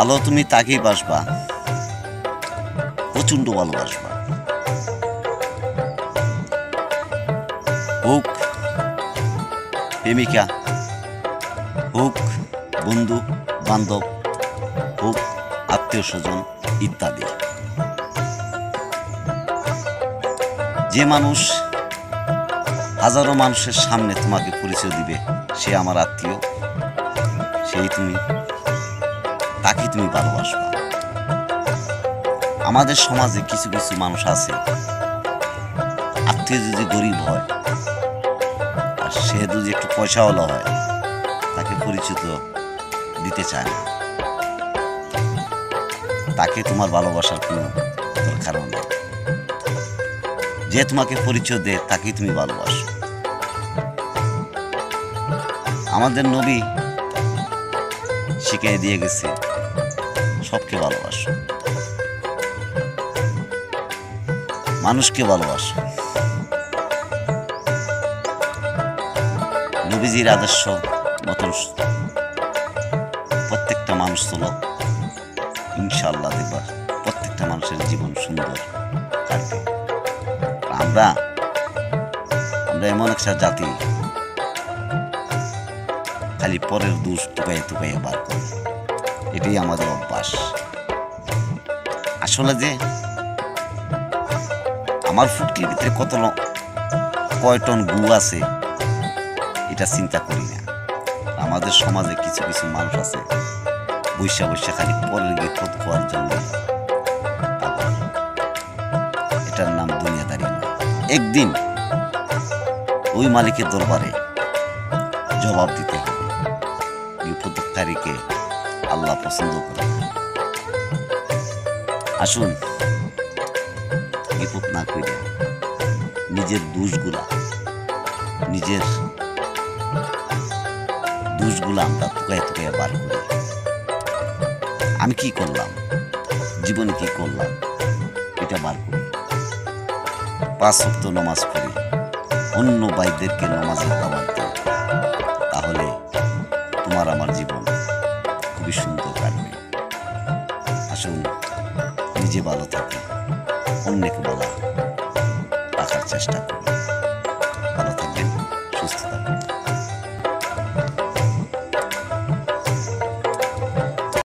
ভালো তুমি তাকেই বাসবা, প্রচণ্ড ভালোবাসবা। হোক প্রেমিকা, হোক বন্ধু বান্ধব, হোক আত্মীয় স্বজন ইত্যাদি। যে মানুষ হাজারো মানুষের সামনে তোমাকে পরিচয় দিবে সে আমার আত্মীয়, তাকে তুমি ভালোবাসবা। আমাদের সমাজে কিছু কিছু মানুষ আছে, আত্মীয় যদি গরিব হয় আর সে যদি একটু পয়সাওয়ালা হয় তাকে পরিচিত দিতে চায় না, তাকে তোমার ভালোবাসার কোনো দরকার নেই। যে তোমাকে পরিচয় দেয় তাকেই তুমি ভালোবাসো। আমাদের নবী শিখিয়ে দিয়ে গেছে সবকে ভালোবাসো, মানুষকে ভালোবাসো। নবীজির আদর্শ মতন প্রত্যেকটা মানুষ চলো, ইনশাআল্লাহ দেখবা প্রত্যেকটা মানুষের জীবন সুন্দর কাটবে। আমরা এমন একটা জাতি, খালি পরের দোষ টুকাইয়ে টুকাইয়ে বার করি, এটাই আমাদের অভ্যাস। আসলে যে আমার ফুটকির ভিতরে কয় টন গু আছে এটা চিন্তা করি না। আমাদের সমাজে কিছু কিছু মানুষ আছে বৈশা বৈশা খালি পরের বিপদ হওয়ার জন্য, এটার নাম দুনিয়াদারি। একদিন ওই মালিকের দরবারে জবাব দিতে হবে। বিপদকারীকে আল্লাহ পছন্দ করে না। আসুন বিপদ না করে নিজের দোষগুলা আমরা টুকায় টুকায় বার করি। আমি কি করলাম, জীবনে কি করলাম, এটা বার করি। 5 ওয়াক্ত নামাজ পড়ি, অন্য ভাইদেরকে নামাজের দাওয়াত দিই, তাহলে তোমার আমার জীবন খুবই সুন্দর কাটবে। আসুন নিজে ভালো থাকি, অন্যকে ভালো রাখার চেষ্টা করি।